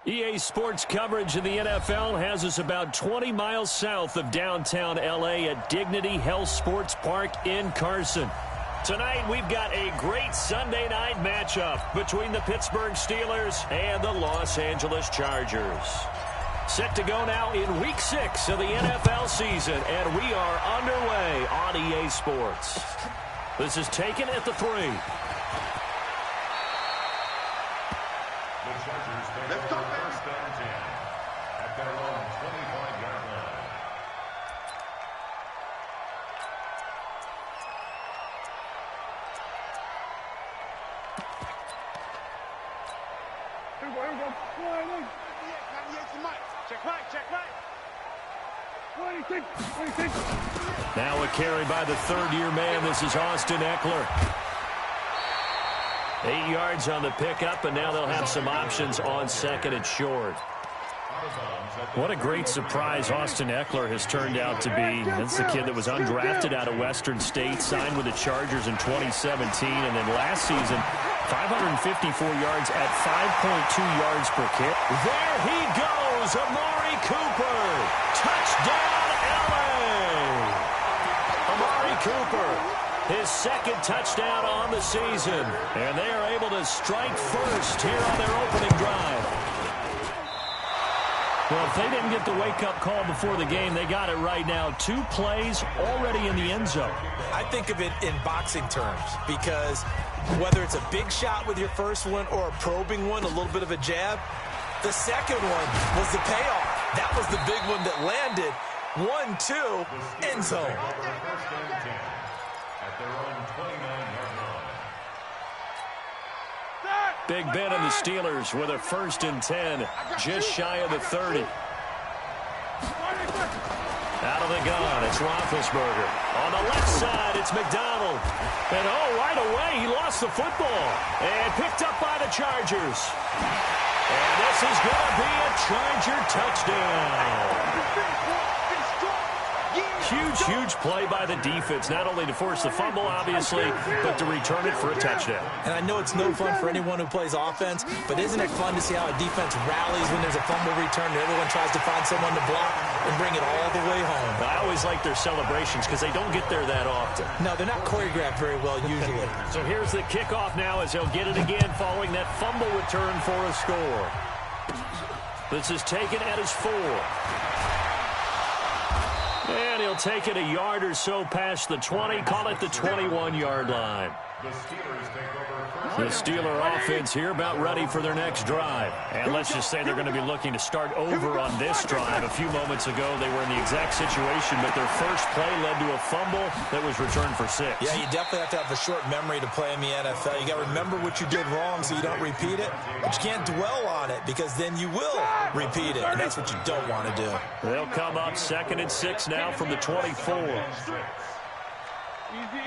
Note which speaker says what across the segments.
Speaker 1: EA Sports coverage of the NFL has us about 20 miles south of downtown L.A. at Dignity Health Sports Park in Carson. Tonight, we've got a great Sunday night matchup between the Pittsburgh Steelers and the Los Angeles Chargers. Set to go now in Week 6 of the NFL season, and we are underway on EA Sports. This is taken at the 3.
Speaker 2: Let's go first and 10 at their own 25-yard line.
Speaker 3: Here we go. Check right. 26.
Speaker 1: Now a carry by the third-year man. This is Austin Eckler. 8 yards on the pickup, and now they'll have some options on second and short. What a great surprise Austin Eckler has turned out to be. That's the kid that was undrafted out of Western State, signed with the Chargers in 2017, and then last season, 554 yards at 5.2 yards per carry. There he goes, Amari Cooper. Touchdown, L.A. Amari Cooper, his second touchdown on the season. And they are able to strike first here on their opening drive. Well, if they didn't get the wake-up call before the game, they got it right now. 2 plays already in the end zone.
Speaker 4: I think of it in boxing terms because whether it's a big shot with your first one or a probing one, a little bit of a jab, the second one was the payoff. That was the big one that landed. 1-2, end zone.
Speaker 1: Big Ben and the Steelers with a 1st and 10, just shy of the 30. Out of the gun, it's Roethlisberger. On the left side, it's McDonald. And right away, he lost the football. And picked up by the Chargers. And this is going to be a Charger touchdown. Huge play by the defense, not only to force the fumble, obviously, but to return it for a touchdown.
Speaker 4: And I know it's no fun for anyone who plays offense, but isn't it fun to see how a defense rallies when there's a fumble return and everyone tries to find someone to block and bring it all the way home?
Speaker 1: I always like their celebrations because they don't get there that often.
Speaker 4: No, they're not choreographed very well usually.
Speaker 1: So here's the kickoff now as they'll get it again following that fumble return for a score. This is taken at his 4. And he'll take it a yard or so past the 20, call it the 21-yard line. The Steeler offense here about ready for their next drive. And let's just say they're going to be looking to start over on this drive. A few moments ago, they were in the exact situation, but their first play led to a fumble that was returned for 6.
Speaker 4: Yeah, you definitely have to have a short memory to play in the NFL. You got to remember what you did wrong so you don't repeat it, but you can't dwell on it because then you will repeat it, and that's what you don't want to do.
Speaker 1: They'll come up 2nd and 6 now from the 24.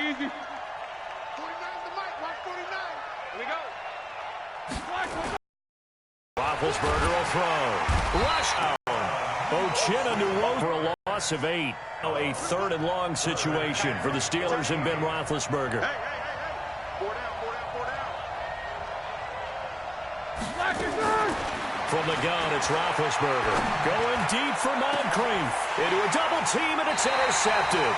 Speaker 3: Easy.
Speaker 1: Roethlisberger will throw. Rush out. Uchenna for a loss of 8. Now a 3rd and long situation for the Steelers and Ben Roethlisberger. From the gun, it's Roethlisberger. Going deep for Moncrief. Into a double team, and it's intercepted.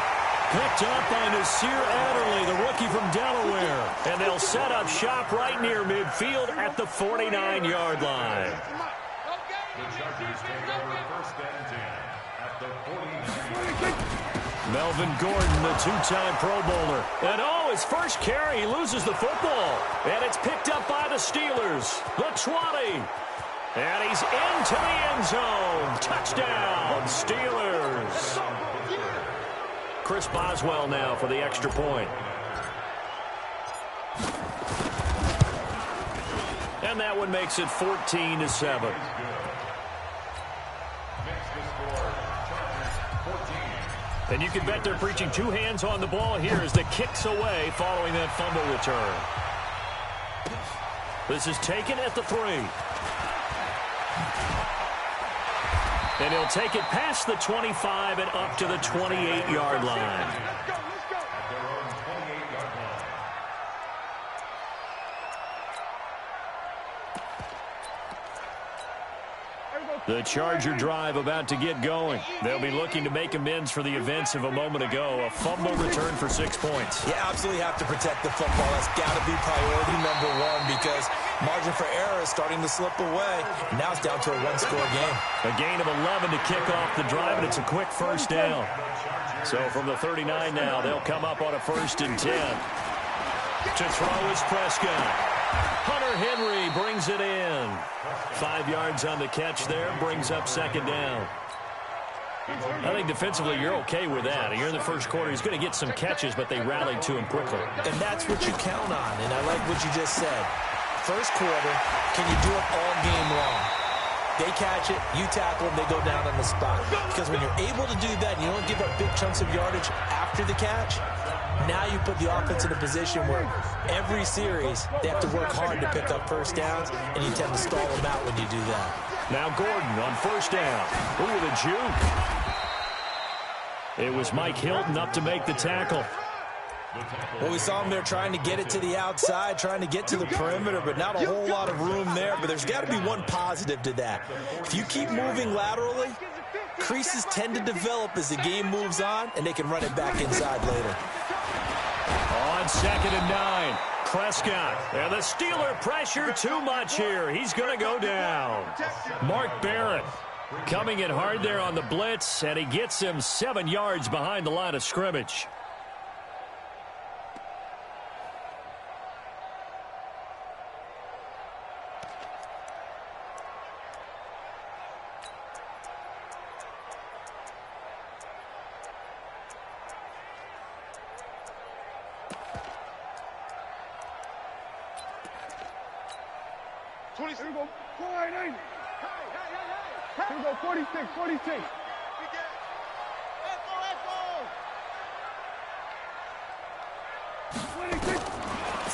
Speaker 1: Picked up by Nasir Adderley, the rookie from Delaware. And they'll set up shop right near midfield at the 49-yard line.
Speaker 2: The Chargers take over 1st and 10 at the 49.
Speaker 1: Melvin Gordon, the 2-time Pro Bowler. And his first carry, he loses the football. And it's picked up by the Steelers. The 20. And he's into the end zone. Touchdown, Steelers. Chris Boswell now for the extra point. And that one makes it 14-7. And you can bet they're preaching 2 hands on the ball here as the kick's away following that fumble return. This is taken at the 3. And he'll take it past the 25 and up to the 28-yard line. The Charger drive about to get going. They'll be looking to make amends for the events of a moment ago. A fumble return for 6 points.
Speaker 4: You absolutely have to protect the football. That's got to be priority number one because margin for error is starting to slip away. And now it's down to a one-score game.
Speaker 1: A gain of 11 to kick off the drive, and it's a quick first down. So from the 39 now, they'll come up on a 1st and 10. To throw is Prescott. Hunter Henry brings it in. 5 yards on the catch there, brings up 2nd down. I think defensively you're okay with that. Here in the first quarter, he's going to get some catches, but they rallied to him quickly.
Speaker 4: And that's what you count on, and I like what you just said. First quarter, can you do it all game long? They catch it, you tackle them, they go down on the spot. Because when you're able to do that and you don't give up big chunks of yardage after the catch, now you put the offense in a position where every series they have to work hard to pick up first downs, and you tend to stall them out when you do that.
Speaker 1: Now Gordon on 1st down. Ooh, the juke. It was Mike Hilton up to make the tackle.
Speaker 4: Well, we saw him there trying to get it to the outside, trying to get to the perimeter, but not a whole lot of room there. But there's got to be one positive to that. If you keep moving laterally, creases tend to develop as the game moves on, and they can run it back inside later.
Speaker 1: On 2nd and 9, Prescott. And the Steeler pressure too much here. He's going to go down. Mark Barrett coming in hard there on the blitz, and he gets him 7 yards behind the line of scrimmage.
Speaker 3: Here we go. 4-8-8. Here we go. 46. 46.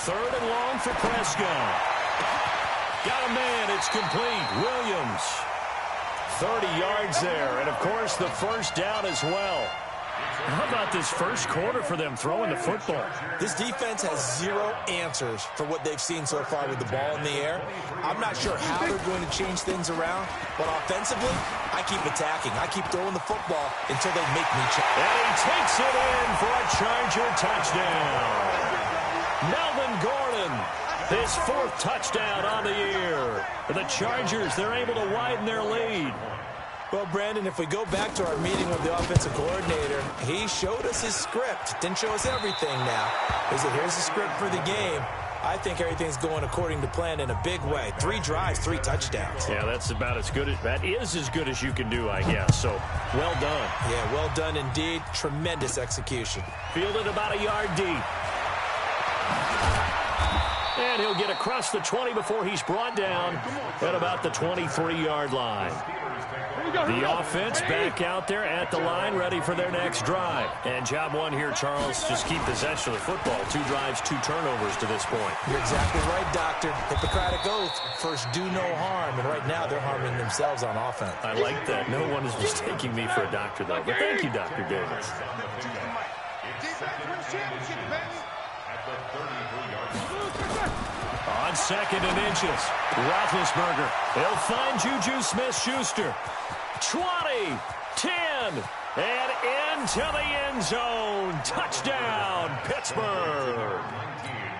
Speaker 1: 3rd and long for Prescott. Got a man. It's complete. Williams. 30 yards there. And, of course, the 1st down as well. How about this first quarter for them throwing the football?
Speaker 4: This defense has 0 answers for what they've seen so far with the ball in the air. I'm not sure how they're going to change things around, but offensively, I keep attacking. I keep throwing the football until they make me check.
Speaker 1: And he takes it in for a Charger touchdown. Melvin Gordon, his 4th touchdown on the year. For the Chargers, they're able to widen their lead.
Speaker 4: Well, Brandon, if we go back to our meeting with the offensive coordinator, he showed us his script. Didn't show us everything now. He said, here's the script for the game. I think everything's going according to plan in a big way. 3 drives, 3 touchdowns.
Speaker 1: Yeah, that's about as good as, that is as good as you can do, I guess. So, well done.
Speaker 4: Yeah, well done indeed. Tremendous execution.
Speaker 1: Fielded about a yard deep. And he'll get across the 20 before he's brought down at about the 23-yard line. The offense back out there at the line, ready for their next drive. And job one here, Charles, just keep possession of the football. 2 drives, 2 turnovers to this point.
Speaker 4: You're exactly right, Doctor. Hippocratic oath, first do no harm. And right now they're harming themselves on offense.
Speaker 1: I like that. No one is mistaking me for a doctor, though. But thank you, Dr. Davis. On 2nd and inches, Roethlisberger. He'll find Juju Smith-Schuster. 20, 10, and into the end zone. Touchdown, Pittsburgh.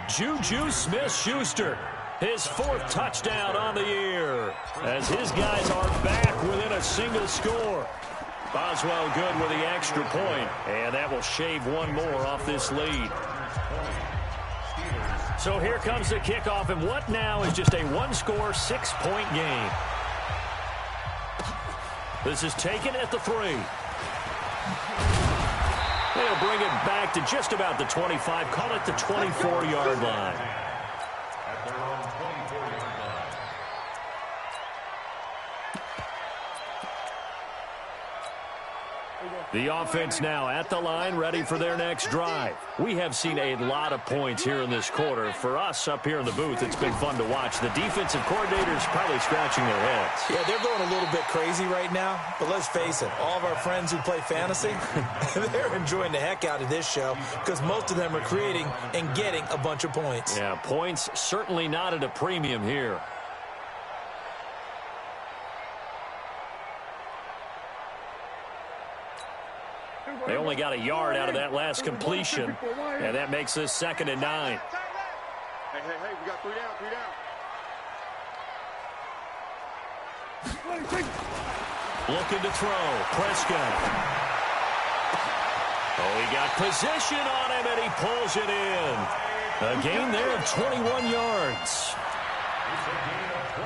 Speaker 1: Juju Smith-Schuster, his 4th touchdown on the year, as his guys are back within a single score. Boswell good with the extra point, and that will shave 1 more off this lead. So here comes the kickoff, and what now is just a 1-score, 6-point game. This is taken at the 3. They'll bring it back to just about the 25, call it the 24-yard line.
Speaker 2: At their own 24-yard line.
Speaker 1: The offense now at the line, ready for their next drive. We have seen a lot of points here in this quarter. For us up here in the booth, it's been fun to watch. The defensive coordinators probably scratching their heads.
Speaker 4: Yeah, they're going a little bit crazy right now. But let's face it, all of our friends who play fantasy, they're enjoying the heck out of this show because most of them are creating and getting a bunch of points.
Speaker 1: Yeah, points certainly not at a premium here. They only got a yard out of that last completion, and that makes this 2nd and 9.
Speaker 3: Hey, we got 3 down, 3 down.
Speaker 1: Looking to throw. Prescott. Oh, he got position on him, and he pulls it in. A gain there of 21 yards.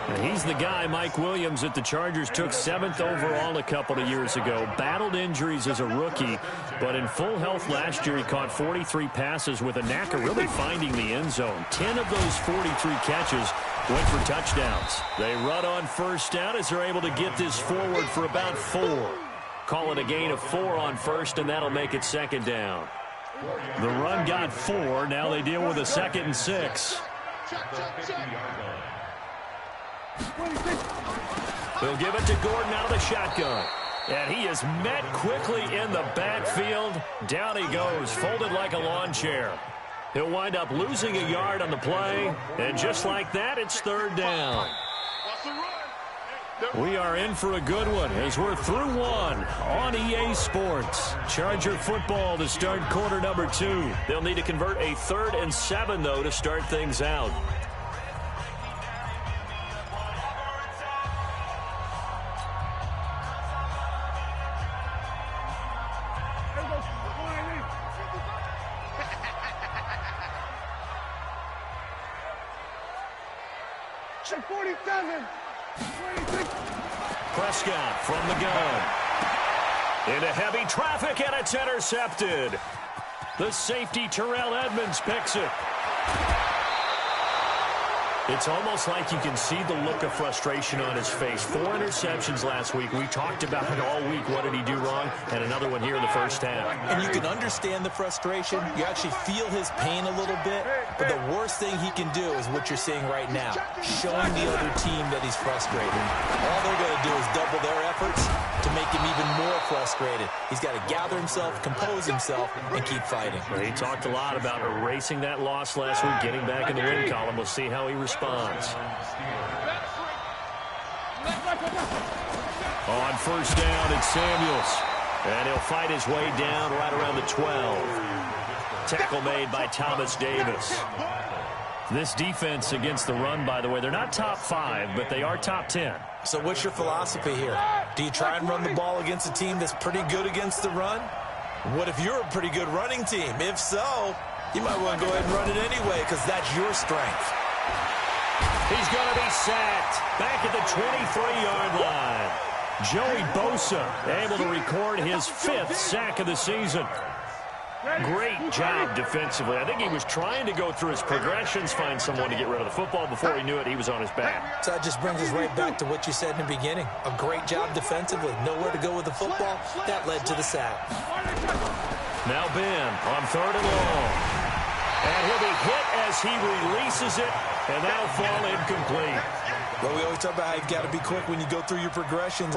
Speaker 1: And he's the guy, Mike Williams, that the Chargers took 7th overall a couple of years ago. Battled injuries as a rookie, but in full health last year, he caught 43 passes with a knack of really finding the end zone. 10 of those 43 catches went for touchdowns. They run on first down as they're able to get this forward for about 4. Call it a gain of 4 on first, and that'll make it 2nd down. The run got 4. Now they deal with a 2nd and 6. They'll give it to Gordon out of the shotgun. And he is met quickly in the backfield. Down he goes, folded like a lawn chair. He'll wind up losing a yard on the play. And just like that, it's 3rd down. We are in for a good one as we're through 1 on EA Sports. Charger football to start quarter number 2. They'll need to convert a 3rd and 7, though, to start things out.
Speaker 3: Check 47. 26.
Speaker 1: Prescott from the gun. Into heavy traffic, and it's intercepted. The safety, Terrell Edmonds, picks it. It's almost like you can see the look of frustration on his face. 4 interceptions last week. We talked about it all week. What did he do wrong? And another one here in the first half.
Speaker 4: And you can understand the frustration. You actually feel his pain a little bit. But the worst thing he can do is what you're seeing right now, showing the other team that he's frustrated. All they're going to do is double their efforts to make him even more frustrated. He's got to gather himself, compose himself, and keep fighting.
Speaker 1: Well, he talked a lot about erasing that loss last week, getting back in the win column. We'll see how he responds. On first down, it's Samuels. And he'll fight his way down right around the 12. Tackle made by Thomas Davis. This defense against the run, by the way, they're not top 5, but they are top 10.
Speaker 4: So what's your philosophy here? Do you try and run the ball against a team that's pretty good against the run? What if you're a pretty good running team? If so, you might want to go ahead and run it anyway because that's your strength.
Speaker 1: He's going to be sacked back at the 23-yard line. Joey Bosa able to record his 5th sack of the season. Great job defensively. I think he was trying to go through his progressions, find someone to get rid of the football. Before he knew it, he was on his back.
Speaker 4: So that just brings us right back to what you said in the beginning. A great job defensively. Nowhere to go with the football. That led to the sack.
Speaker 1: Now Ben on 3rd and long. And he'll be hit as he releases it, and that'll fall incomplete.
Speaker 4: Well, we always talk about how you've got to be quick when you go through your progressions.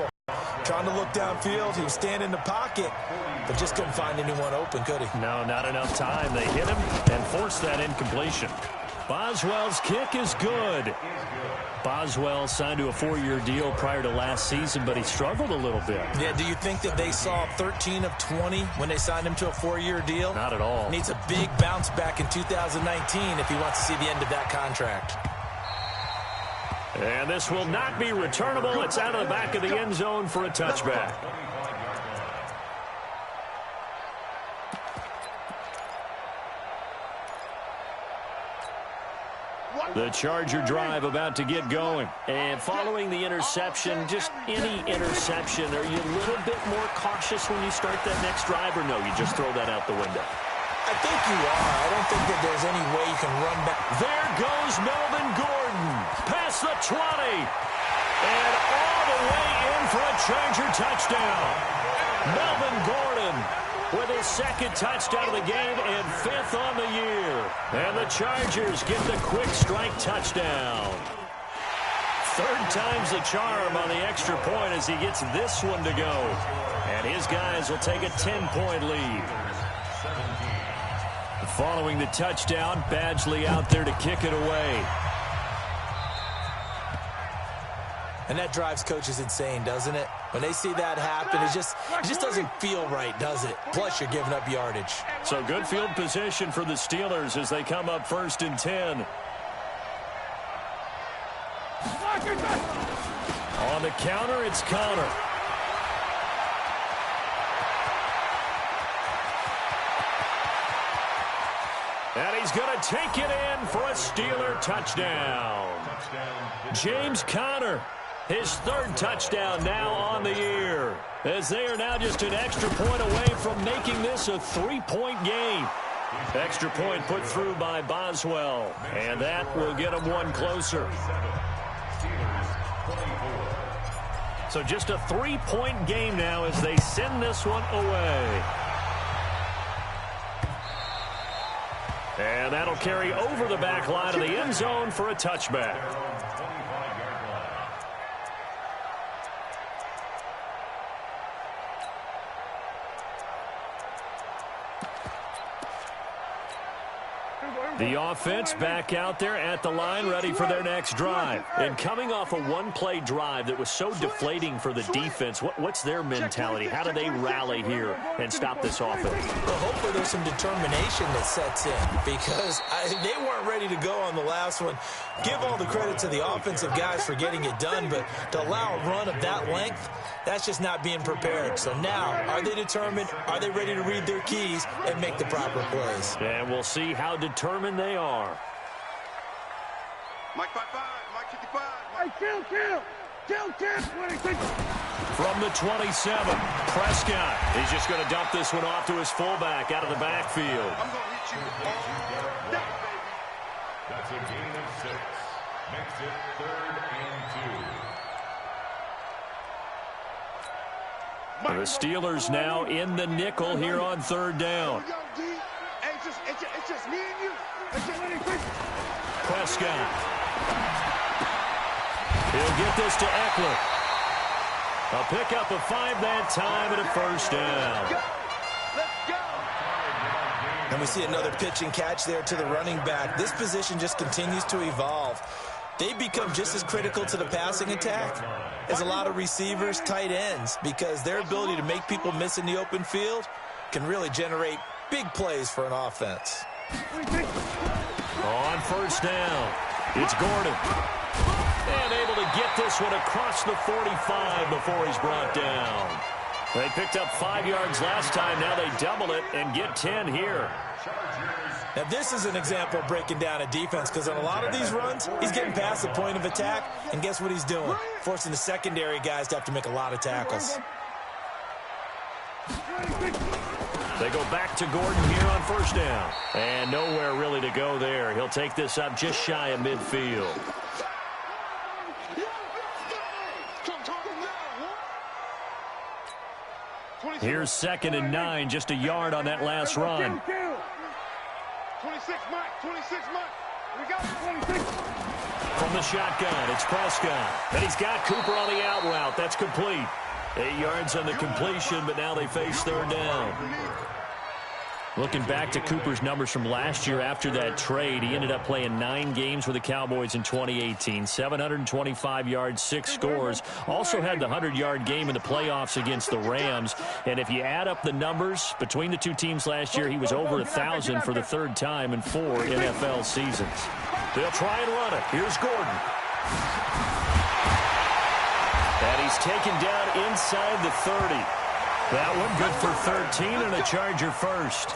Speaker 4: Trying to look downfield, he was standing in the pocket, but just couldn't find anyone open, could he?
Speaker 1: No, not enough time. They hit him and forced that incompletion. Boswell's kick is good. Boswell signed to a 4-year deal prior to last season, but he struggled a little bit.
Speaker 4: Yeah, do you think that they saw 13 of 20 when they signed him to a 4-year deal?
Speaker 1: Not at all.
Speaker 4: Needs a big bounce back in 2019 if he wants to see the end of that contract.
Speaker 1: And this will not be returnable. It's out of the back of the end zone for a touchback. The Charger drive about to get going. And following the interception, just any interception, are you a little bit more cautious when you start that next drive, or no, you just throw that out the window?
Speaker 4: I think you are. I don't think that there's any way you can run back.
Speaker 1: There goes Melvin Gordon. Past the 20. And all the way in for a Charger touchdown. Melvin Gordon with his 2nd touchdown of the game and 5th on the year. And the Chargers get the quick strike touchdown. 3rd time's the charm on the extra point as he gets this one to go. And his guys will take a 10-point lead. Following the touchdown, Badgley out there to kick it away.
Speaker 4: And that drives coaches insane, doesn't it? When they see that happen, it just doesn't feel right, does it? Plus, you're giving up yardage.
Speaker 1: So good field position for the Steelers as they come up 1st and 10. On the counter, it's Connor. And he's going to take it in for a Steeler touchdown. James Conner, his 3rd touchdown now on the year, as they are now just an extra point away from making this a 3-point game. Extra point put through by Boswell, and that will get them one closer. So just a 3-point game now as they send this one away. And that'll carry over the back line of the end zone for a touchback. The offense back out there at the line, ready for their next drive. And coming off a one-play drive that was so deflating for the defense, what's their mentality? How do they rally here and stop this offense?
Speaker 4: Well, hopefully there's some determination that sets in, because they weren't ready to go on the last one. Give all the credit to the offensive guys for getting it done, but to allow a run of that length, that's just not being prepared. So now, are they determined? Are they ready to read their keys and make the proper plays?
Speaker 1: And we'll see how determined they are.
Speaker 3: Mike 5-5, Mike 55, Mike kill.
Speaker 1: From the 27, Prescott. He's just going to dump this one off to his fullback out of the backfield.
Speaker 3: I'm going to hit you all day, baby.
Speaker 2: That's a gain of 6. Makes it 3rd and 2.
Speaker 1: The Steelers now in the nickel here on 3rd down.
Speaker 3: It's just me and you.
Speaker 1: Prescott. He'll get this to Eckler. A pickup of 5 that time and a 1st down.
Speaker 3: Let's go.
Speaker 4: And we see another pitch and catch there to the running back. This position just continues to evolve. They become just as critical to the passing attack as a lot of receivers, tight ends, because their ability to make people miss in the open field can really generate big plays for an offense.
Speaker 1: On 1st down, it's Gordon. And able to get this one across the 45 before he's brought down. They picked up 5 yards last time. Now they double it and get 10 here.
Speaker 4: Now, this is an example of breaking down a defense, because on a lot of these runs, he's getting past the point of attack, and guess what he's doing? Forcing the secondary guys to have to make a lot of tackles.
Speaker 1: They go back to Gordon here on 1st down. And nowhere really to go there. He'll take this up just shy of midfield. Here's 2nd and 9, just a yard on that last run.
Speaker 3: 26 Mike. We got 26.
Speaker 1: From the shotgun, it's Prescott. And he's got Cooper on the out route. That's complete. 8 yards on the completion, but now they face 3rd down. Looking back to Cooper's numbers from last year after that trade, he ended up playing 9 games with the Cowboys in 2018. 725 yards, 6 scores. Also had the 100-yard game in the playoffs against the Rams. And if you add up the numbers between the two teams last year, he was over 1,000 for the 3rd time in 4 NFL seasons. They'll try and run it. Here's Gordon. And he's taken down inside the 30. That one good for 13 and a Charger 1st.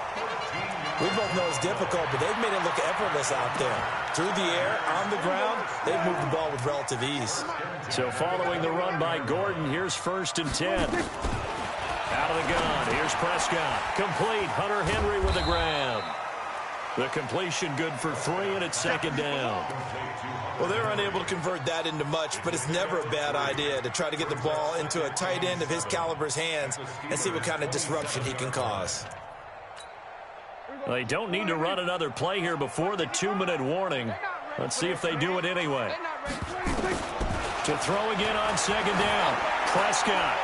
Speaker 4: We both know it's difficult, but they've made it look effortless out there. Through the air, on the ground, they've moved the ball with relative ease.
Speaker 1: So following the run by Gordon, here's 1st and 10. Out of the gun, here's Prescott. Complete, Hunter Henry with a grab. The completion good for 3, and it's 2nd down.
Speaker 4: Well, they're unable to convert that into much, but it's never a bad idea to try to get the ball into a tight end of his caliber's hands and see what kind of disruption he can cause.
Speaker 1: They don't need to run another play here before the 2-minute warning. Let's see if they do it anyway. To throw again on 2nd down. Prescott.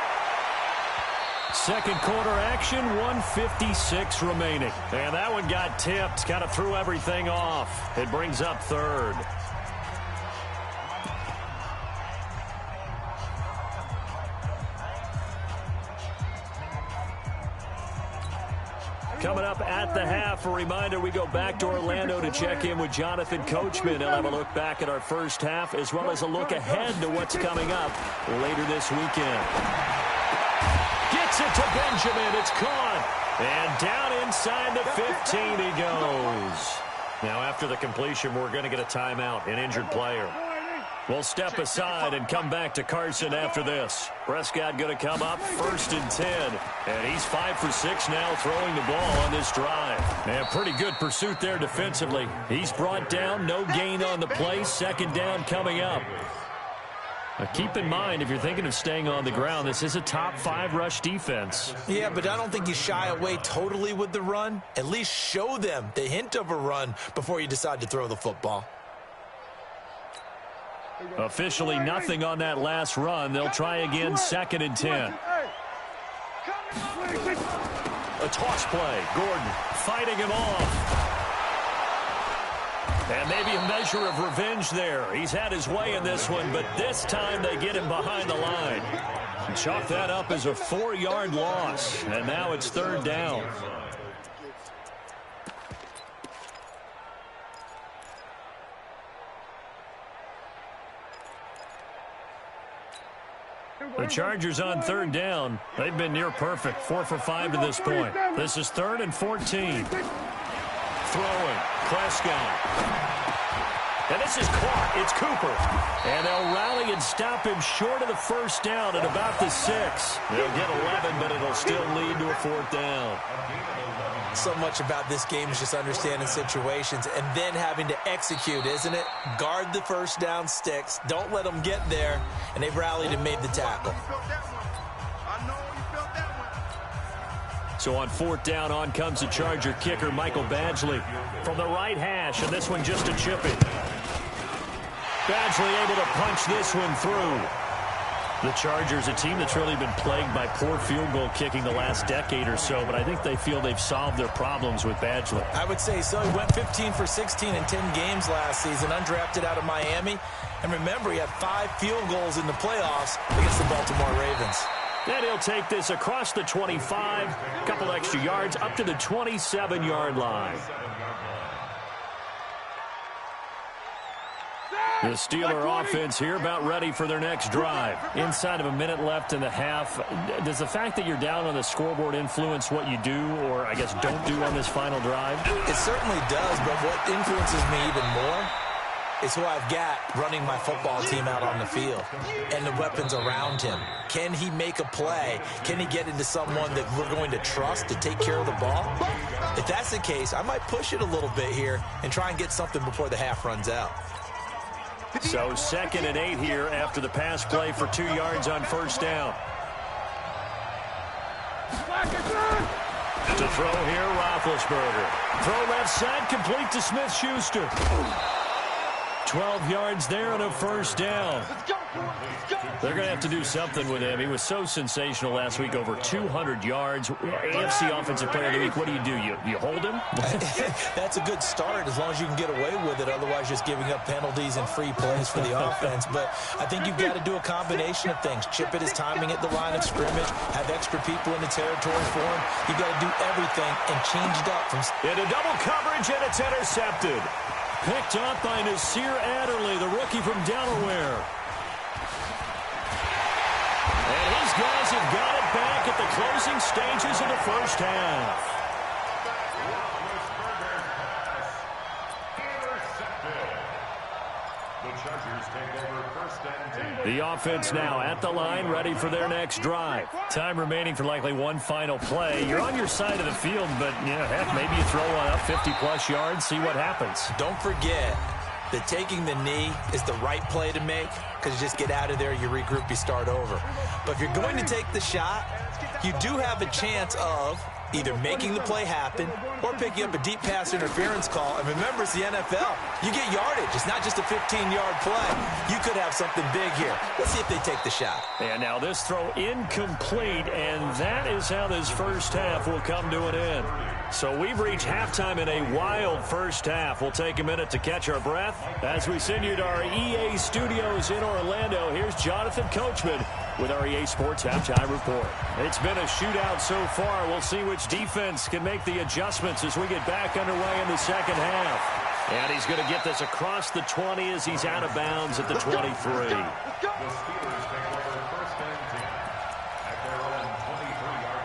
Speaker 1: 2nd quarter action, 1:56 remaining. And that one got tipped, kind of threw everything off. It brings up 3rd. coming up at the half. A reminder, we go back to Orlando to check in with Jonathan Coachman. He'll have a look back at our first half as well as a look ahead to what's coming up later this weekend. Gets it to Benjamin. It's caught. And down inside the 15 he goes. Now after the completion, we're going to get a timeout, an injured player. We'll step aside and come back to Carson after this. Prescott going to come up 1st and 10. And he's 5 for 6 now throwing the ball on this drive. And pretty good pursuit there defensively. He's brought down, no gain on the play. 2nd down coming up. Now keep in mind, if you're thinking of staying on the ground, this is a top 5 rush defense.
Speaker 4: Yeah, but I don't think you shy away totally with the run. At least show them the hint of a run before you decide to throw the football.
Speaker 1: Officially nothing on that last run. They'll try again 2nd and 10. A toss play. Gordon fighting him off. And maybe a measure of revenge there. He's had his way in this one, but this time they get him behind the line. And chalk that up as a 4-yard loss. And now it's 3rd down. The Chargers on 3rd down. They've been near perfect. 4 for 5 to this point. This is 3rd and 14. Throwing. Prescott. And this is caught. It's Cooper. And they'll rally and stop him short of the 1st down at about the 6. They'll get 11, but it'll still lead to a 4th down.
Speaker 4: So much about this game is just understanding situations and then having to execute, isn't it? Guard the 1st down sticks. Don't let them get there. And they've rallied and made the tackle.
Speaker 1: So on 4th down, on comes the Charger kicker, Michael Badgley, from the right hash, and this one just a chippy. Badgley able to punch this one through. The Chargers, a team that's really been plagued by poor field goal kicking the last decade or so, but I think they feel they've solved their problems with Badgley.
Speaker 4: I would say so. He went 15 for 16 in 10 games last season, undrafted out of Miami. And remember, he had 5 field goals in the playoffs against the Baltimore Ravens.
Speaker 1: And he'll take this across the 25, a couple extra yards, up to the 27-yard line. The Steeler offense here about ready for their next drive. Inside of a minute left in the half. Does the fact that you're down on the scoreboard influence what you do, or I guess don't do on this final drive?
Speaker 4: It certainly does, but what influences me even more is who I've got running my football team out on the field and the weapons around him. Can he make a play? Can he get into someone that we're going to trust to take care of the ball? If that's the case, I might push it a little bit here and try and get something before the half runs out.
Speaker 1: So 2nd and 8 here after the pass play for 2 yards on 1st down. To throw here, Roethlisberger. Throw left side, complete to Smith-Schuster. 12 yards there and a 1st down. They're going to have to do something with him. He was so sensational last week, over 200 yards. AFC Offensive Player of the Week, what do? You hold him?
Speaker 4: That's a good start as long as you can get away with it. Otherwise, just giving up penalties and free plays for the offense. But I think you've got to do a combination of things. Chip at his timing at the line of scrimmage, have extra people in the territory for him. You've got to do everything and change it up.
Speaker 1: Into double coverage, and it's intercepted. Picked up by Nasir Adderley, the rookie from Delaware. And these guys have got it back at the closing stages of the 1st half. The offense now at the line, ready for their next drive. Time remaining for likely one final play. You're on your side of the field, but, heck, maybe you throw one up 50-plus yards, see what happens.
Speaker 4: Don't forget that taking the knee is the right play to make, because you just get out of there, you regroup, you start over. But if you're going to take the shot, you do have a chance of either making the play happen or picking up a deep pass interference call. And remember, it's the NFL. You get yardage. It's not just a 15-yard play. You could have something big here. Let's see if they take the shot.
Speaker 1: And now this throw incomplete, and that is how this 1st half will come to an end. So we've reached halftime in a wild 1st half. We'll take a minute to catch our breath as we send you to our EA studios in Orlando. Here's Jonathan Coachman with our EA Sports Halftime Report. It's been a shootout so far. We'll see which defense can make the adjustments as we get back underway in the second half. And he's going to get this across the 20 as he's out of bounds at the 23.
Speaker 2: The Steelers take over first and 10 at their own 23-yard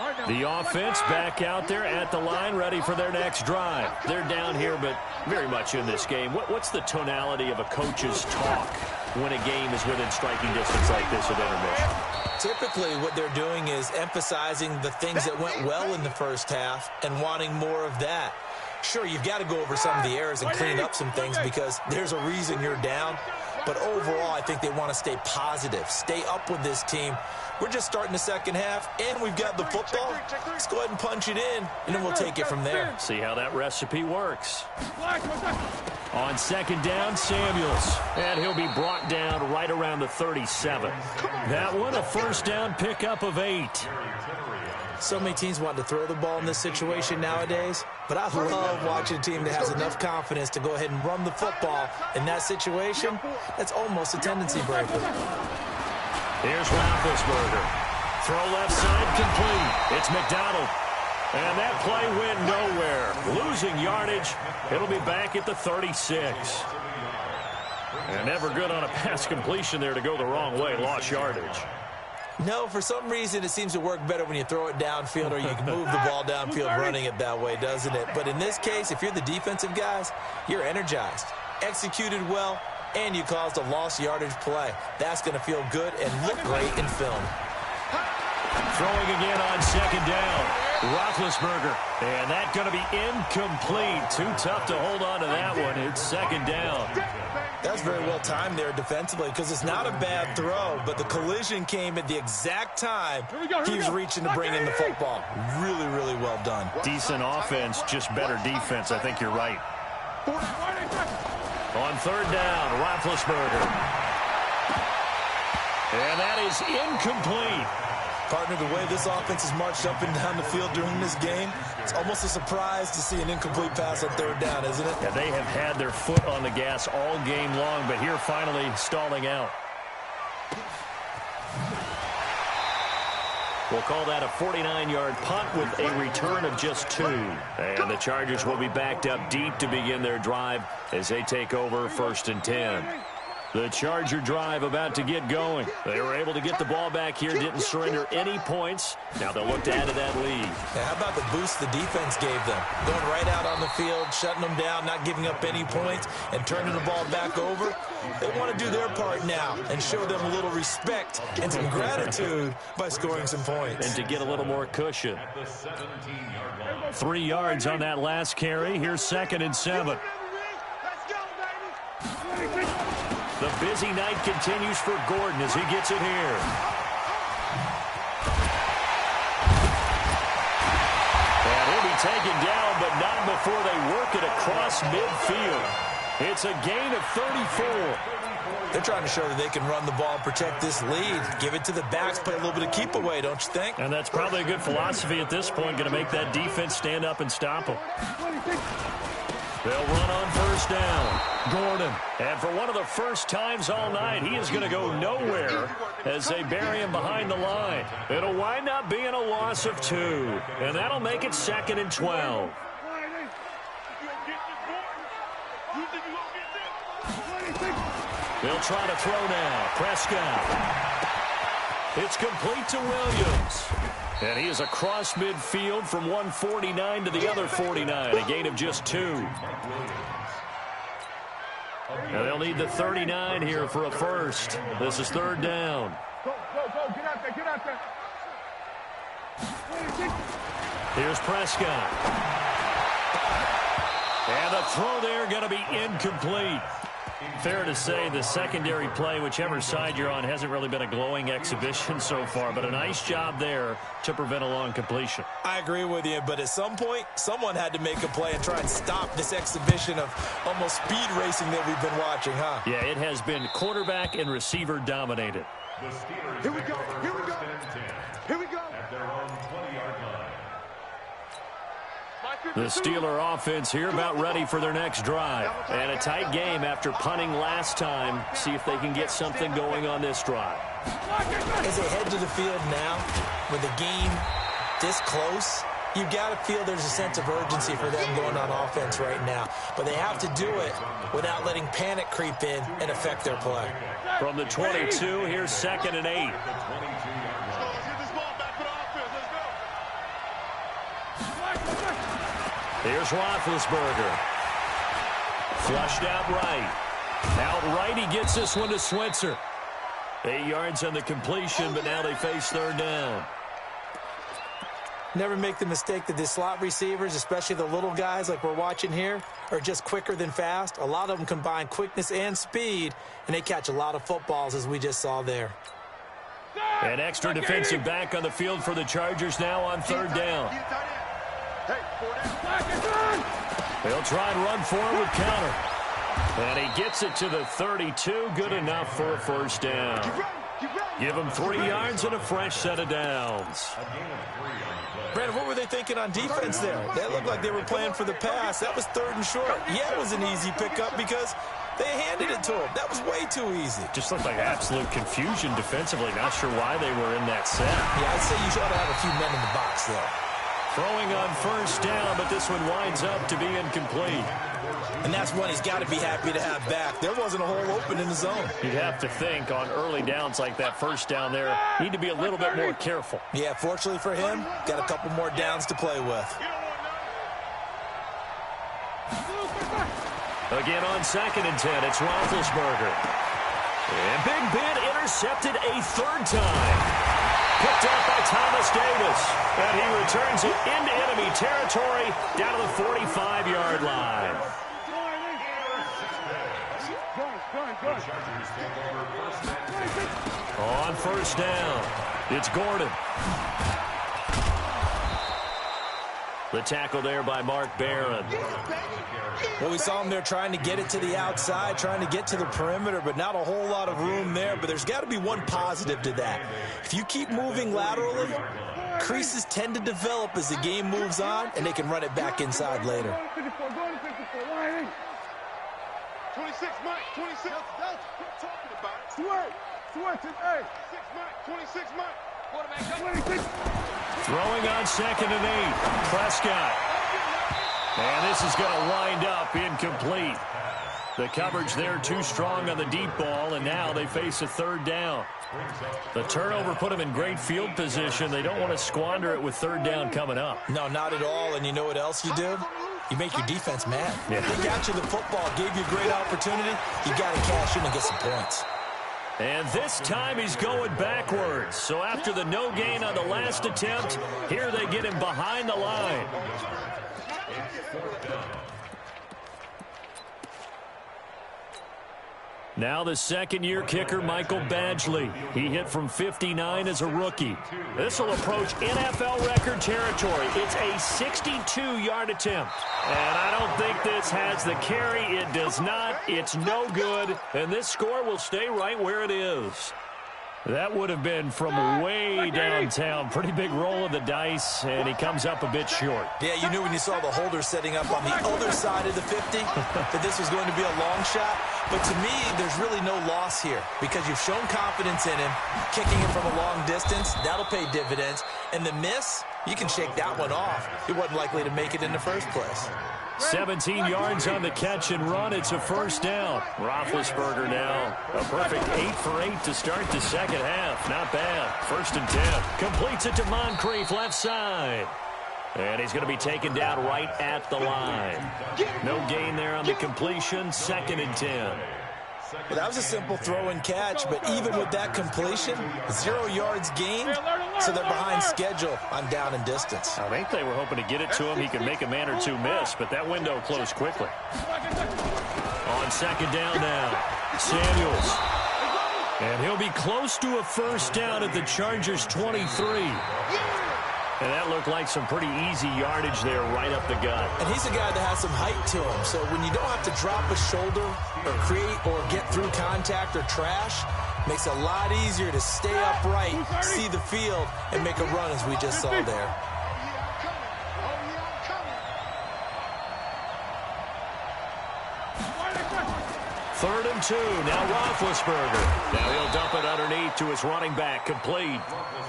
Speaker 2: line.
Speaker 1: The offense back out there at the line, ready for their next drive. They're down here, but very much in this game. What's the tonality of a coach's talk when a game is within striking distance like this at intermission?
Speaker 4: Typically, what they're doing is emphasizing the things that went well in the first half and wanting more of that. Sure, you've got to go over some of the errors and clean up some things because there's a reason you're down. But overall, I think they want to stay positive, stay up with this team. We're just starting the second half, and we've got the football. Let's go ahead and punch it in, and then we'll take it from there.
Speaker 1: See how that recipe works. On second down, Samuels. And he'll be brought down right around the 37. That one, a first down pickup of 8.
Speaker 4: So many teams want to throw the ball in this situation nowadays, but I love watching a team that has enough confidence to go ahead and run the football. In that situation, that's almost a tendency breaker.
Speaker 1: Here's Roethlisberger. Throw left side complete. It's McDonald. And that play went nowhere. Losing yardage. It'll be back at the 36. And never good on a pass completion there to go the wrong way. Lost yardage.
Speaker 4: No, for some reason it seems to work better when you throw it downfield or you can move the ball downfield running it that way, doesn't it? But in this case, if you're the defensive guys, you're energized, executed well, and you caused a lost yardage play. That's going to feel good and look great in film.
Speaker 1: Throwing again on second down. Roethlisberger. And that's going to be incomplete. Too tough to hold on to that one. It's second down.
Speaker 4: That's very well timed there defensively because it's not a bad throw, but the collision came at the exact time he was reaching to bring in the football. Really, really well done.
Speaker 1: Decent offense, just better defense. I think you're right. On third down, Roethlisberger. And that is incomplete.
Speaker 4: Partner, the way this offense has marched up and down the field during this game, it's almost a surprise to see an incomplete pass on third down, isn't it?
Speaker 1: Yeah, they have had their foot on the gas all game long, but here finally stalling out. We'll call that a 49-yard punt with a return of just 2. And the Chargers will be backed up deep to begin their drive as they take over first and 10. The Charger drive about to get going. They were able to get the ball back here, didn't surrender any points. Now they'll look to add to that lead.
Speaker 4: Yeah, how about the boost the defense gave them? Going right out on the field, shutting them down, not giving up any points, and turning the ball back over. They want to do their part now and show them a little respect and some gratitude by scoring some points.
Speaker 1: And to get a little more cushion. 3 yards on that last carry. Here's second and 7. The busy night continues for Gordon as he gets it here. And he'll be taken down, but not before they work it across midfield. It's a gain of 34.
Speaker 4: They're trying to show that they can run the ball and protect this lead. Give it to the backs, play a little bit of keep away, don't you think?
Speaker 1: And that's probably a good philosophy at this point, going to make that defense stand up and stop them. They'll run on first down. Gordon. And for one of the first times all night, he is going to go nowhere as they bury him behind the line. It'll wind up being a loss of 2. And that'll make it second and 12. They'll try to throw now. Prescott. It's complete to Williams. And he is across midfield from 149 to the other 49. A gain of just 2. And they'll need the 39 here for a first. This is third down.
Speaker 3: Go, get out there.
Speaker 1: Here's Prescott. And the throw there going to be incomplete. Fair to say the secondary play, whichever side you're on, hasn't really been a glowing exhibition so far, but a nice job there to prevent a long completion.
Speaker 4: I agree with you, but at some point, someone had to make a play and try and stop this exhibition of almost speed racing that we've been watching, huh?
Speaker 1: Yeah, it has been quarterback and receiver dominated.
Speaker 2: The Steelers
Speaker 3: Here we go.
Speaker 2: first and 10
Speaker 3: Here we go.
Speaker 2: at their own 20-yard line.
Speaker 1: The Steeler offense here about ready for their next drive. And a tight game after punting last time. See if they can get something going on this drive.
Speaker 4: As they head to the field now, with the game this close, you've got to feel there's a sense of urgency for them going on offense right now. But they have to do it without letting panic creep in and affect their play.
Speaker 1: From the 22, here's 2nd and 8. Here's Roethlisberger. Flushed out right. Out right, he gets this one to Switzer. 8 yards on the completion, but now they face 3rd down.
Speaker 4: Never make the mistake that the slot receivers, especially the little guys like we're watching here, are just quicker than fast. A lot of them combine quickness and speed, and they catch a lot of footballs, as we just saw there.
Speaker 1: An extra defensive back on the field for the Chargers now on 3rd down. They'll try and run forward with counter. And he gets it to the 32. Good enough for a 1st down. Give him 3 yards and a fresh set of downs.
Speaker 4: Brandon, what were they thinking on defense there? That looked like they were playing for the pass. That was 3rd and short. Yeah, it was an easy pickup because they handed it to him. That was way too easy.
Speaker 1: Just looked like absolute confusion defensively. Not sure why they were in that set.
Speaker 4: Yeah, I'd say you ought to have a few men in the box there.
Speaker 1: Throwing on 1st down, but this one winds up to be incomplete.
Speaker 4: And that's one he's got to be happy to have back. There wasn't a hole open in the zone.
Speaker 1: You'd have to think on early downs like that 1st down there, need to be a little bit more careful.
Speaker 4: Yeah, fortunately for him, got a couple more downs to play with.
Speaker 1: Again on 2nd and 10, it's Roethlisberger. And Big Ben intercepted a 3rd time. Picked up by Thomas Davis. And he returns it into enemy territory down to the 45-yard line. On 1st down, it's Gordon. The tackle there by Mark Barron.
Speaker 4: Well, we saw him there trying to get it to the outside, trying to get to the perimeter, but not a whole lot of room there. But there's got to be one positive to that. If you keep moving laterally, creases tend to develop as the game moves on, and they can run it back inside later.
Speaker 3: 26, Mike. 26. That's what I'm talking about. Switch. 26, Mike. 26.
Speaker 1: Throwing on 2nd and 8. Prescott. And this is going to wind up incomplete. The coverage there too strong on the deep ball, and now they face a 3rd down. The turnover put them in great field position. They don't want to squander it with 3rd down coming up.
Speaker 4: No, not at all. And you know what else you do? You make your defense mad.
Speaker 1: Yeah.
Speaker 4: They got you the football, gave you a great opportunity. You got to cash in and get some points.
Speaker 1: And this time he's going backwards. So after the no gain on the last attempt, here they get him behind the line. Now the 2nd-year kicker, Michael Badgley. He hit from 59 as a rookie. This will approach NFL record territory. It's a 62-yard attempt. And I don't think this has the carry. It does not. It's no good. And this score will stay right where it is. That would have been from way downtown. Pretty big roll of the dice, and he comes up a bit short.
Speaker 4: Yeah, you knew when you saw the holder setting up on the other side of the 50 that this was going to be a long shot. But to me, there's really no loss here because you've shown confidence in him, kicking him from a long distance. That'll pay dividends. And the miss, you can shake that one off. He wasn't likely to make it in the first place.
Speaker 1: 17 yards on the catch and run. It's a 1st down. Roethlisberger now. A perfect 8 for 8 to start the 2nd half. Not bad. 1st and 10. Completes it to Moncrief left side. And he's going to be taken down right at the line. No gain there on the completion. 2nd and 10.
Speaker 4: Well, that was a simple throw and catch, but even with that completion, 0 yards gained, so they're behind schedule on down and distance.
Speaker 1: I think they were hoping to get it to him. He could make a man or two miss, but that window closed quickly. On 2nd down now, Samuels. And he'll be close to a 1st down at the Chargers' 23. And that looked like some pretty easy yardage there right up the gut.
Speaker 4: And he's a guy that has some height to him. So when you don't have to drop a shoulder or create or get through contact or trash, makes it a lot easier to stay upright, see the field, and make a run as we just saw there.
Speaker 1: 3rd and 2. Now Roethlisberger. Now he'll dump it underneath to his running back. Complete.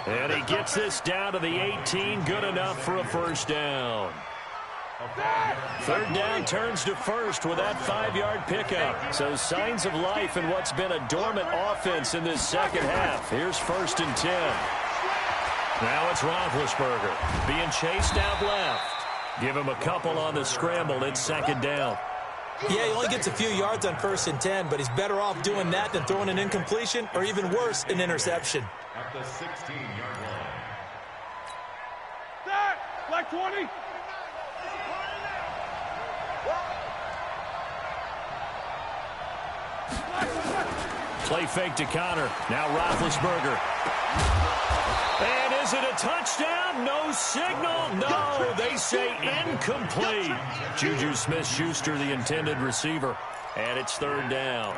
Speaker 1: And he gets this down to the 18. Good enough for a first down. 3rd down turns to first with that 5-yard pickup. So signs of life in what's been a dormant offense in this second half. Here's 1st and 10. Now it's Roethlisberger being chased out left. Give him a couple on the scramble. It's 2nd down.
Speaker 4: Yeah, he only gets a few yards on 1st and 10, but he's better off doing that than throwing an incompletion or even worse, an interception.
Speaker 2: At the 16-yard line.
Speaker 3: There! Black 20!
Speaker 1: Play fake to Connor. Now Roethlisberger. And is it a touchdown? No signal. No, they say incomplete. Juju Smith-Schuster, the intended receiver. And it's 3rd down.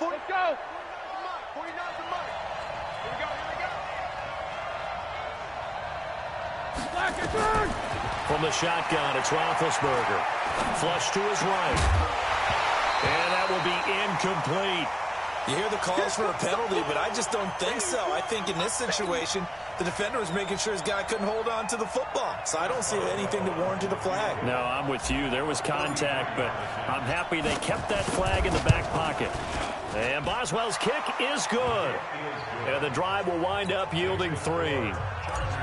Speaker 3: Let's go! 49 to Mike. Here we go, here we go. Black and turn!
Speaker 1: From the shotgun, it's Roethlisberger. Flush to his right. And that will be incomplete.
Speaker 4: You hear the calls for a penalty, but I just don't think so. I think in this situation, the defender was making sure his guy couldn't hold on to the football. So I don't see anything that warranted a flag.
Speaker 1: No, I'm with you. There was contact, but I'm happy they kept that flag in the back pocket. And Boswell's kick is good. And the drive will wind up yielding 3.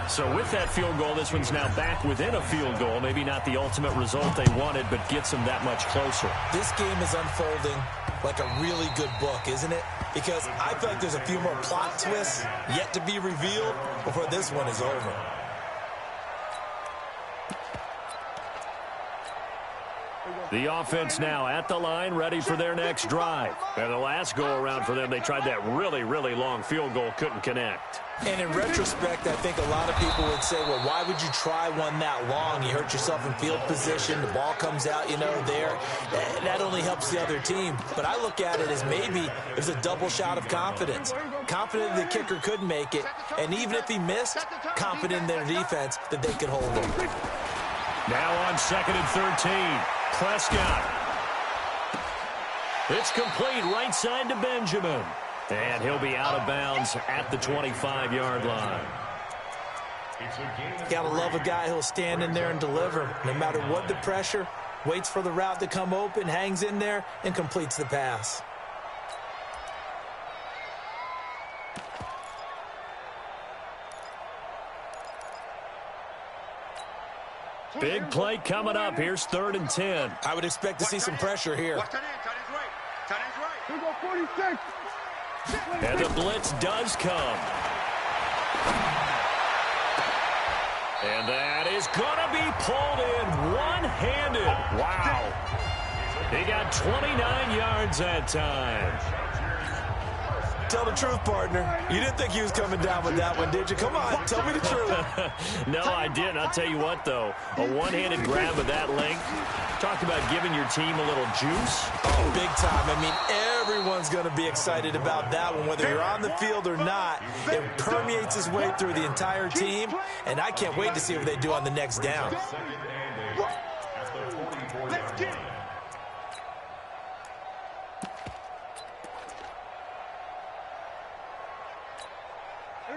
Speaker 1: So with that field goal, this one's now back within a field goal. Maybe not the ultimate result they wanted, but gets them that much closer.
Speaker 4: This game is unfolding like a really good book, isn't it? Because I feel like there's a few more plot twists yet to be revealed before this one is over.
Speaker 1: The offense now at the line, ready for their next drive. And the last go-around for them, they tried that really, really long field goal, couldn't connect.
Speaker 4: And in retrospect, I think a lot of people would say, well, why would you try one that long? You hurt yourself in field position. The ball comes out, there. That only helps the other team. But I look at it as maybe there's a double shot of confidence. Confident the kicker could make it. And even if he missed, confident in their defense that they could hold him.
Speaker 1: Now on 2nd and 13. Prescott. It's complete right side to Benjamin. And he'll be out of bounds at the 25-yard line.
Speaker 4: Gotta love a guy who'll stand in there and deliver. No matter what the pressure, waits for the route to come open, hangs in there, and completes the pass.
Speaker 1: Big play coming up. Here's 3rd and 10.
Speaker 4: I would expect to see some pressure here.
Speaker 3: Watch tight end, tight end's right. Tight end's right. Here we go, 46.
Speaker 1: And the blitz does come. And that is going to be pulled in one-handed. Wow. He got 29 yards that time.
Speaker 4: Tell the truth, partner. You didn't think he was coming down with that one, did you? Come on, tell me the truth.
Speaker 1: No, I didn't. I'll tell you what, though. A one-handed grab of that length. Talk about giving your team a little juice.
Speaker 4: Oh, big time. I mean, everyone's going to be excited about that one, whether you're on the field or not. It permeates its way through the entire team, and I can't wait to see what they do on the next down.
Speaker 3: Let's get it.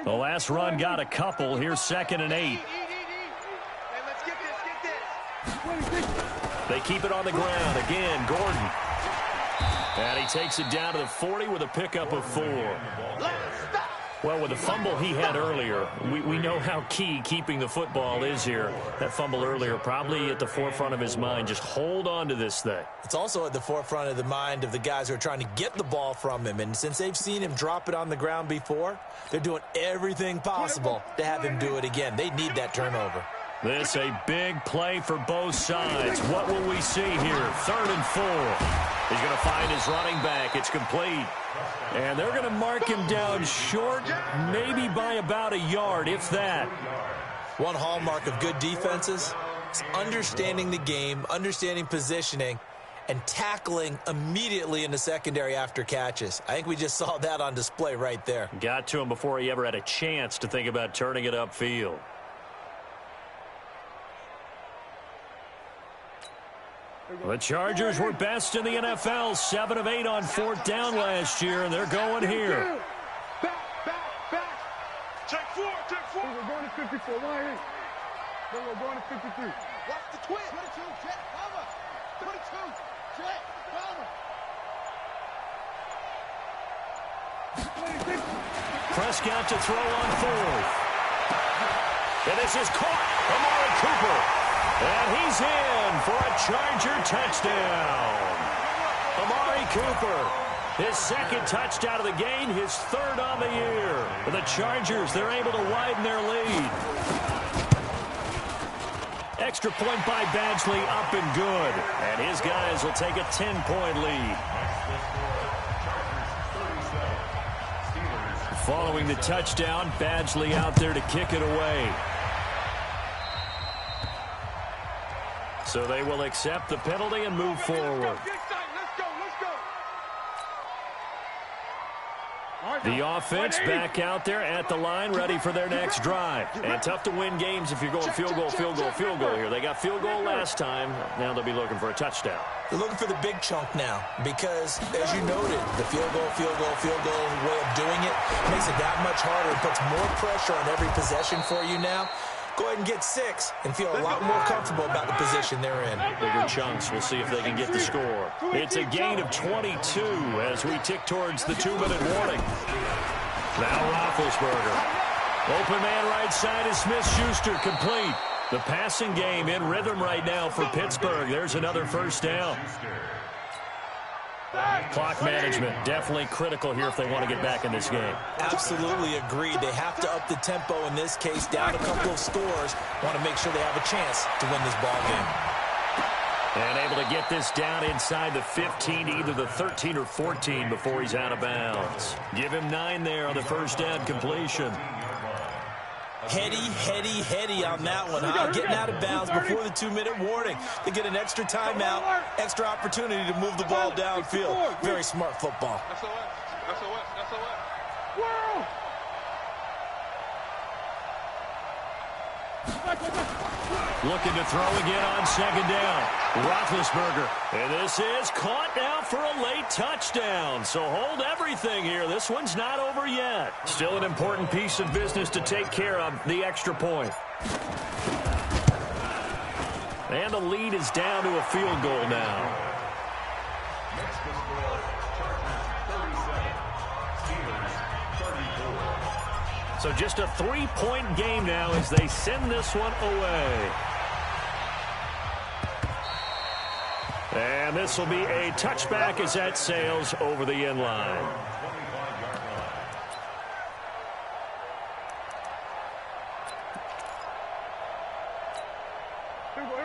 Speaker 1: The last run got a couple. Here's 2nd and 8.
Speaker 3: Hey, let's get this.
Speaker 1: They keep it on the ground. Again, Gordon. And he takes it down to the 40 with a pickup of 4. Well, with the fumble he had earlier, we know how key keeping the football is here. That fumble earlier probably at the forefront of his mind. Just hold on to this thing.
Speaker 4: It's also at the forefront of the mind of the guys who are trying to get the ball from him. And since they've seen him drop it on the ground before, they're doing everything possible to have him do it again. They need that turnover.
Speaker 1: This a big play for both sides. What will we see here? 3rd and 4. He's going to find his running back. It's complete. And they're going to mark him down short, maybe by about a yard, if that.
Speaker 4: One hallmark of good defenses is understanding the game, understanding positioning, and tackling immediately in the secondary after catches. I think we just saw that on display right there.
Speaker 1: Got to him before he ever had a chance to think about turning it upfield. The Chargers were best in the NFL, 7 of 8 on 4th down last year, and they're going here.
Speaker 3: Back. Check 4. We're going to 54. Line in. Then we're going to 53. Watch the twin. 22, check, cover. 22, check, cover.
Speaker 1: Prescott to throw on 4th. And this is caught. Amari Cooper. And he's in for a Charger touchdown. Amari Cooper, his second touchdown of the game, his 3rd on the year. For the Chargers, they're able to widen their lead. Extra point by Badgley, up and good. And his guys will take a 10-point lead. Following the touchdown, Badgley out there to kick it away. So they will accept the penalty and move forward. The offense back out there at the line, ready for their next drive. And tough to win games if you're going field goal here. They got field goal last time. Now they'll be looking for a touchdown.
Speaker 4: They're looking for the big chunk now because, as you noted, the field goal way of doing it makes it that much harder. It puts more pressure on every possession for you now. Go ahead and get 6 and feel a lot more comfortable about the position they're in.
Speaker 1: Bigger chunks. We'll see if they can get the score. It's a gain of 22 as we tick towards the 2-minute warning. Now Roethlisberger. Open man right side is Smith-Schuster, complete. The passing game in rhythm right now for Pittsburgh. There's another first down. Clock management definitely critical here if they want to get back in this game.
Speaker 4: Absolutely agreed. They have to up the tempo in this case, down a couple of scores. Want to make sure they have a chance to win this ball game.
Speaker 1: And able to get this down inside the 15, either the 13 or 14 before he's out of bounds. Give him 9 there on the first down completion.
Speaker 4: Heady on that one, huh? Getting out of bounds before the 2-minute warning. They get an extra timeout, extra opportunity to move the ball downfield. Very smart football.
Speaker 3: SOS.
Speaker 1: Looking to throw again on 2nd down. Roethlisberger. And this is caught now for a late touchdown. So hold everything here. This one's not over yet. Still an important piece of business to take care of, the extra point. And the lead is down to a field goal now. So just a 3-point game now as they send this one away. And this will be a touchback as that sails over the end line.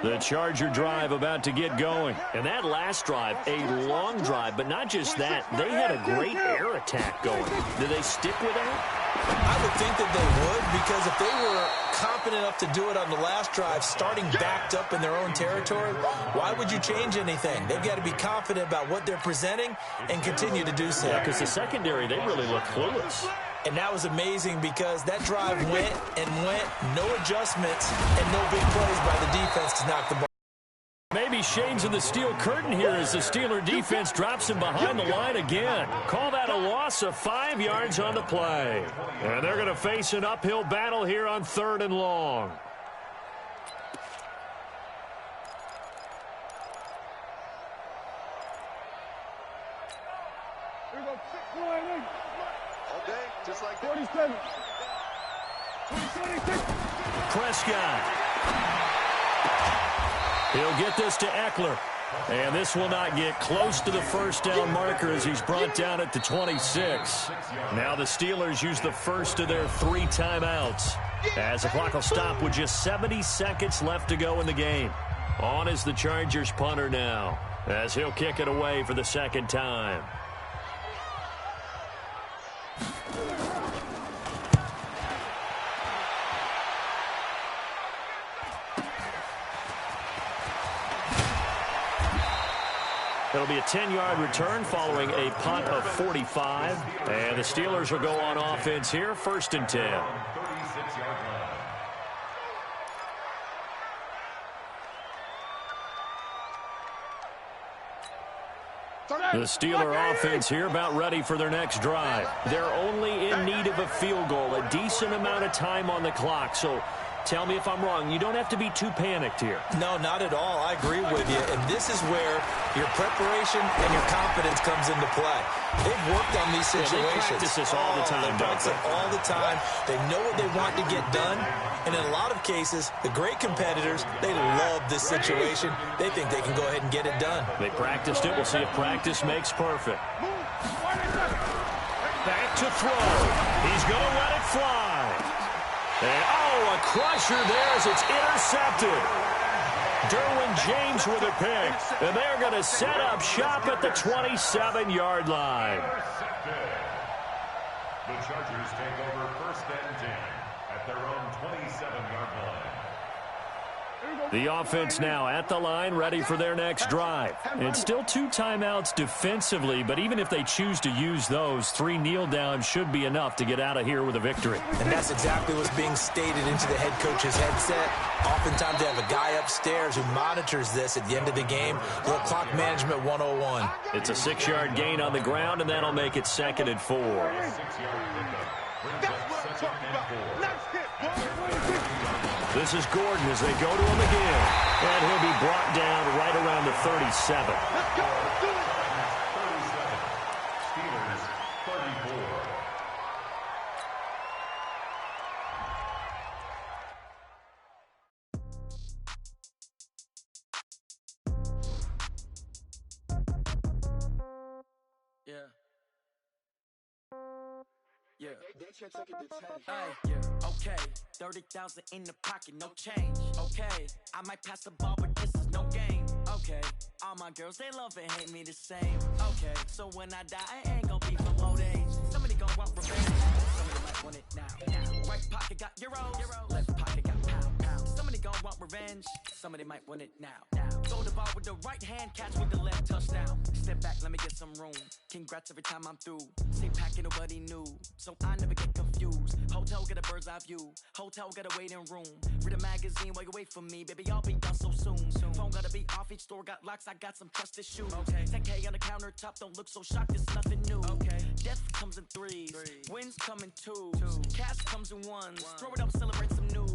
Speaker 1: The Charger drive about to get going. And that last drive, a long drive, but not just that. They had a great air attack going. Did they stick with that?
Speaker 4: I would think that they would, because if they were confident enough to do it on the last drive, starting backed up in their own territory, why would you change anything? They've got to be confident about what they're presenting and continue to do so.
Speaker 1: Yeah, because the secondary, they really look clueless.
Speaker 4: And that was amazing because that drive went, no adjustments, and no big plays by the defense to knock the ball.
Speaker 1: Maybe shades of the steel curtain here as the Steeler defense drops him behind the line again. Call that a loss of 5 yards on the play. And they're going to face an uphill battle here on 3rd and long.
Speaker 3: All day, just like 47.
Speaker 1: Prescott. He'll get this to Eckler. And this will not get close to the first down marker as he's brought down at the 26. Now the Steelers use the first of their 3 timeouts as the clock will stop with just 70 seconds left to go in the game. On is the Chargers punter now as he'll kick it away for the 2nd time. It'll be a 10-yard return following a punt of 45. And the Steelers will go on offense here, 1st and 10.
Speaker 2: 36-yard line.
Speaker 1: The Steeler offense here about ready for their next drive. They're only in need of a field goal, a decent amount of time on the clock. So tell me if I'm wrong. You don't have to be too panicked here.
Speaker 4: No, not at all. I agree with you. And this is where your preparation and your confidence comes into play. They've worked on these situations.
Speaker 1: They practice this all the time,
Speaker 4: They practice it all the time. They know what they want to get done. And in a lot of cases, the great competitors, they love this situation. They think they can go ahead and get it done.
Speaker 1: They practiced it. We'll see if practice makes perfect. Back to throw. He's going to let it fly. And, a crusher there as it's intercepted. Derwin James with a pick. And they're going to set up shop at the 27-yard line.
Speaker 2: The Chargers take over 1st and 10 at their own 27-yard line.
Speaker 1: The offense now at the line, ready for their next drive. And still 2 timeouts defensively, but even if they choose to use those, 3 kneel downs should be enough to get out of here with a victory.
Speaker 4: And that's exactly what's being stated into the head coach's headset. Oftentimes they have a guy upstairs who monitors this at the end of the game. Little clock management 101.
Speaker 1: It's a 6-yard gain on the ground, and that'll make it 2nd and 4.
Speaker 2: 6-yard pickup brings up 2nd and 4.
Speaker 1: This is Gordon as they go to him again. And he'll be brought down right around the 37.
Speaker 2: Let's go. 37. Steelers 34.
Speaker 5: Okay, 30,000 in the pocket, no change. Okay, I might pass the ball, but this is no game. Okay, all my girls, they love and hate me the same. Okay, so when I die, I ain't gonna be from old age. Somebody gonna want revenge. Somebody might want it now. Right pocket got euros, left pocket got pound. Somebody gonna want revenge. Somebody might want it now. Throw the ball with the right hand, catch with the left, touchdown. Step back, let me get some room. Congrats every time I'm through. Stay packing, nobody knew, so I never get confused. Hotel get a bird's eye view. Hotel get a waiting room. Read a magazine while you wait for me, baby. I'll be done so soon. Phone gotta be off. Each store got locks. I got some trusted shoes. Okay. 10K on the countertop. Don't look so shocked. It's nothing new. Okay. Death comes in threes. Wins come in twos. Cash comes in ones. Throw it up, celebrate some news.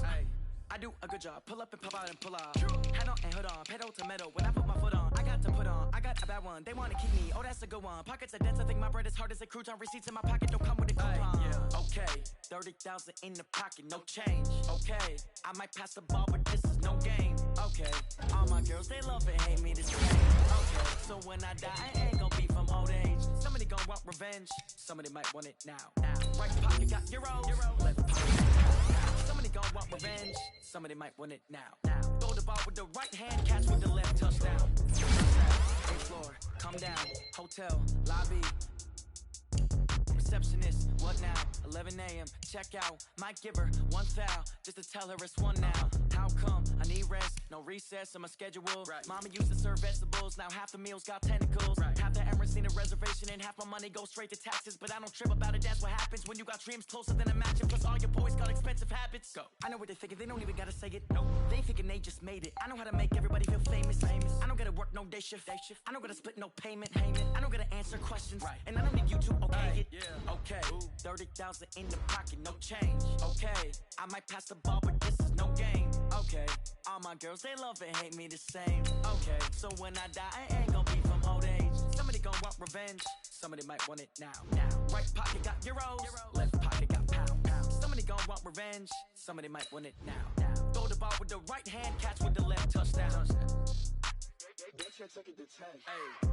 Speaker 5: Hey. I do a good job. Pull up and pop out and pull out. Head on and hood on. Pedal to metal. When I put my foot on, I got to put on. I got a bad one. They want to keep me. Oh, that's a good one. Pockets are dense. I think my bread is hard as a crouton. Receipts in my pocket don't come with a coupon. Okay. 30,000 in the pocket. No change. Okay. I might pass the ball, but this is no game. Okay. All my girls, they love and hate me the same. Okay. So when I die, I ain't gonna be from old age. Somebody gonna want revenge. Somebody might want it now. Right pocket got euros. Left pocket. Somebody gon' want revenge. Somebody might win it now. Throw the ball with the right hand, catch with the left, touchdown. Eighth floor, come down. Hotel, lobby. Receptionist, what now? 11 a.m. Check out. Might give her one foul just to tell her it's one now. How come? I need rest, no recess in my schedule. Right. Mama used to serve vegetables, now half the meals got tentacles. Right. Half the Emirates need a reservation and half my money goes straight to taxes. But I don't trip about it, that's what happens when you got dreams closer than a match. And plus all your boys got expensive habits. Go. I know what they're thinking, they don't even gotta say it. Nope. They ain't thinking they just made it. I know how to make everybody feel famous. I don't gotta work no day shift. I don't gotta split no payment. I don't gotta answer questions. Right. And I don't need you to okay it. Yeah. Okay. 30,000 in the pocket, no change. Okay. I might pass the ball, but this is no game. Okay. All my girls, they love and hate me the same. Okay. So when I die, I ain't gonna be from old age. Somebody gon' want revenge. Somebody might want it now. Right pocket got euros. Left pocket got pound. Somebody gon' want revenge. Somebody might want it now. Throw the ball with the right hand, catch with the left, touchdown. They took it to 10. Hey.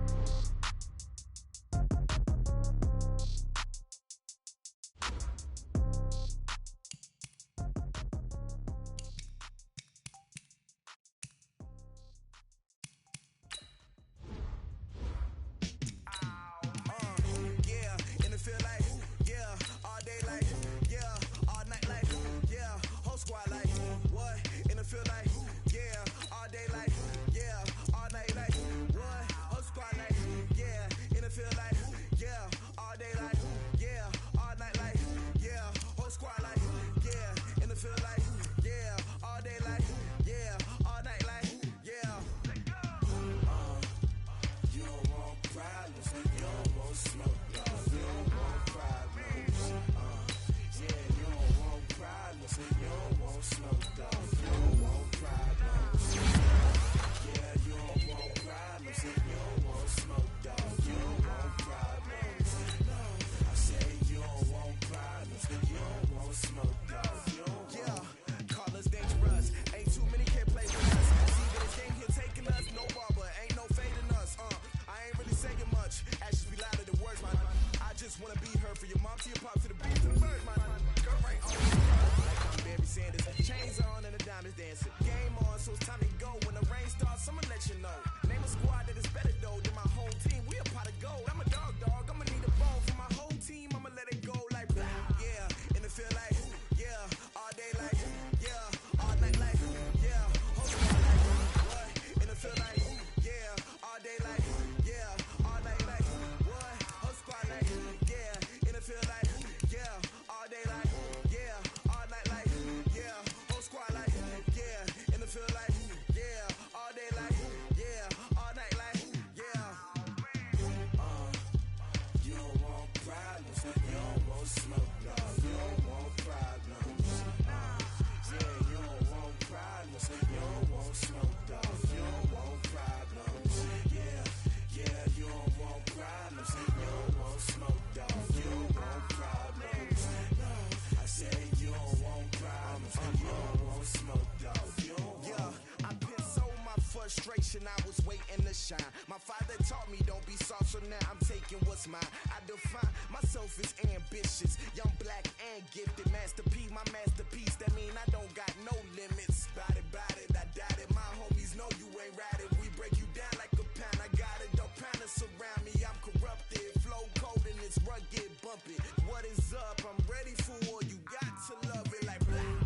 Speaker 6: is mine. I define myself as ambitious, young, black, and gifted. Master P, my masterpiece. That mean I don't got no limits. Bout it, I doubt it. My homies know you ain't ride it. We break you down like a pound. I got it, don't pound to surround me. I'm corrupted, flow cold and it's rugged, bumpy. What is up? I'm ready for war. You got to love it like,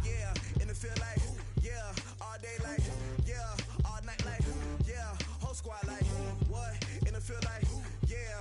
Speaker 6: yeah. And it feel like, yeah. All day like, yeah. All night like, yeah. Whole squad like, what? And it feel like, yeah.